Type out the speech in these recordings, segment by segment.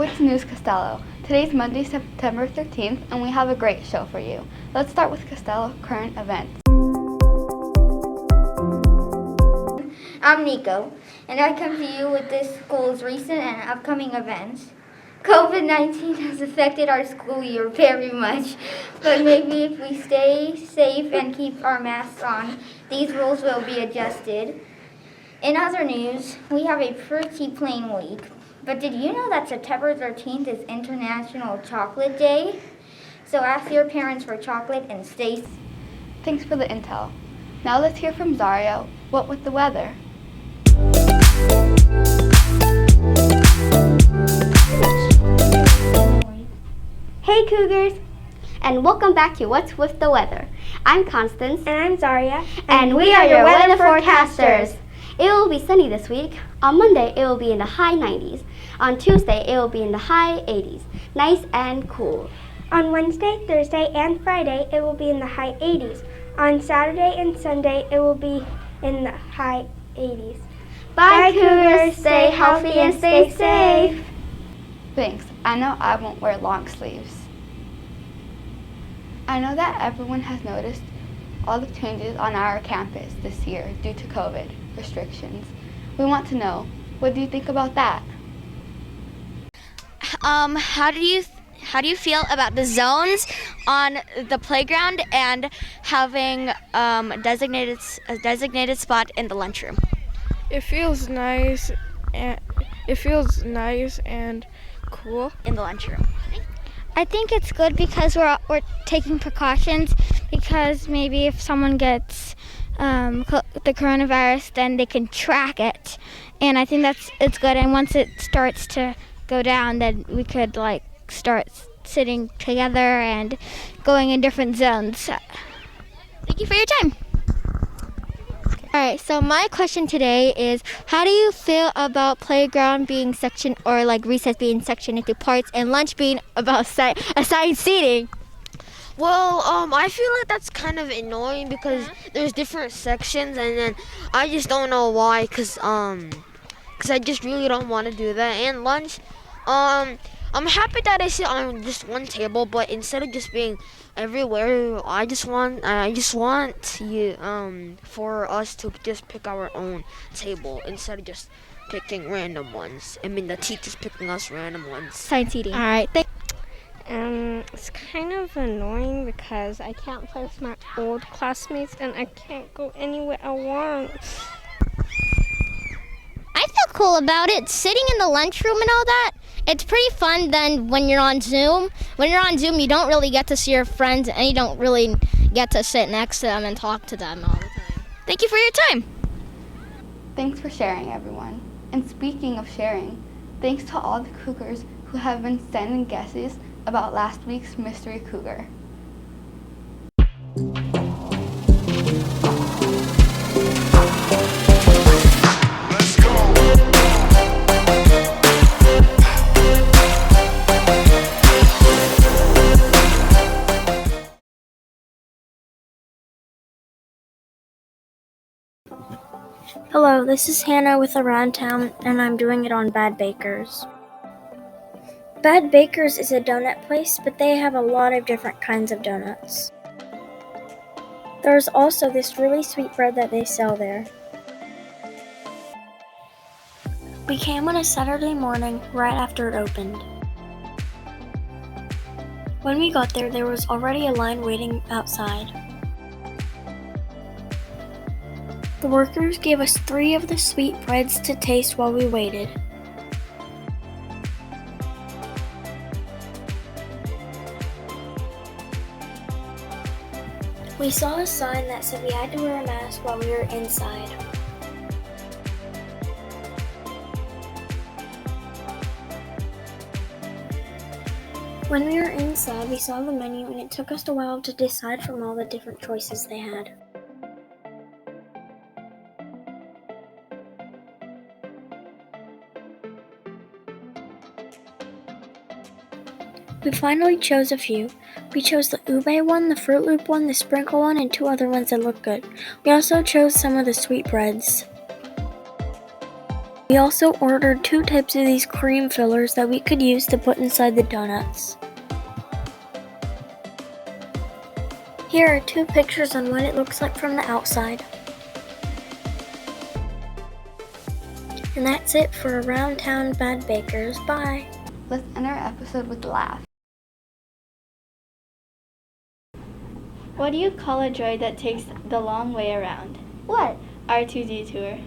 What's News Costello? Today's Monday, September 13th, and we have a great show for you. Let's start with Costello current events. I'm Nico, and I come to you with this school's recent and upcoming events. COVID-19 has affected our school year very much, but maybe if we stay safe and keep our masks on, these rules will be adjusted. In other news, we have a pretty plain week. But did you know that September 13th is International Chocolate Day? So ask your parents for chocolate and stay safe. Thanks for the intel. Now let's hear from Zaria. What with the weather? Hey Cougars! And welcome back to What's with the Weather. I'm Constance. And I'm Zaria. And we are your weather forecasters. It will be sunny this week. On Monday, it will be in the high 90s. On Tuesday, it will be in the high 80s. Nice and cool. On Wednesday, Thursday, and Friday, it will be in the high 80s. On Saturday and Sunday, it will be in the high 80s. Bye, Cougars! Stay healthy and stay safe! Thanks. I know I won't wear long sleeves. I know that everyone has noticed all the changes on our campus this year due to COVID restrictions. We want to know, what do you think about that? How do you feel about the zones on the playground and having a designated spot in the lunchroom? It feels nice and cool In the lunchroom. I think it's good because we're taking precautions, because maybe if someone gets the coronavirus, then they can track it, and I think it's good. And once it starts to go down, then we could start sitting together and going in different zones. Thank you for your time. All right, so my question today is, how do you feel about playground being sectioned, or recess being sectioned into parts, and lunch being about assigned seating? Well, I feel like that's kind of annoying because there's different sections, and then I just don't know why, cause I just really don't want to do that. And lunch, I'm happy that I sit on just one table, but instead of just being everywhere, I just want you for us to just pick our own table instead of just picking random ones. I mean, the teachers picking us random ones. Assigned seating. All right. It's kind of annoying because I can't play with my old classmates and I can't go anywhere I want. I feel cool about it. Sitting in the lunchroom and all that, it's pretty fun than when you're on Zoom. When you're on Zoom, you don't really get to see your friends, and you don't really get to sit next to them and talk to them all the time. Thank you for your time. Thanks for sharing, everyone. And speaking of sharing, thanks to all the Cougars who have been sending guesses about last week's mystery cougar. Hello, this is Hannah with Around Town, and I'm doing it on Bad Bakers. Bad Bakers is a donut place, but they have a lot of different kinds of donuts. There's also this really sweet bread that they sell there. We came on a Saturday morning right after it opened. When we got there, there was already a line waiting outside. The workers gave us 3 of the sweet breads to taste while we waited. We saw a sign that said we had to wear a mask while we were inside. When we were inside, we saw the menu, and it took us a while to decide from all the different choices they had. We finally chose a few. We chose the ube one, the Fruit Loop one, the sprinkle one, and 2 other ones that looked good. We also chose some of the sweet breads. We also ordered 2 types of these cream fillers that we could use to put inside the donuts. Here are 2 pictures on what it looks like from the outside. And that's it for Around Town Bad Bakers. Bye! Let's end our episode with a laugh. What do you call a droid that takes the long way around? What? R2D2.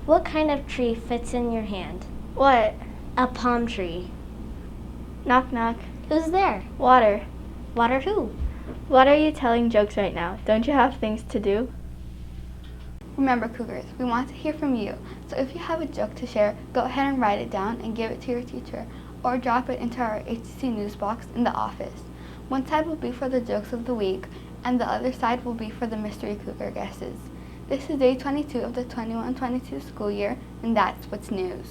What kind of tree fits in your hand? What? A palm tree. Knock knock. Who's there? Water. Water who? What are you telling jokes right now? Don't you have things to do? Remember, Cougars, we want to hear from you. So if you have a joke to share, go ahead and write it down and give it to your teacher, or drop it into our HCC news box in the office. One side will be for the jokes of the week, and the other side will be for the mystery Cougar guesses. This is day 22 of the 21-22 school year, and that's what's news.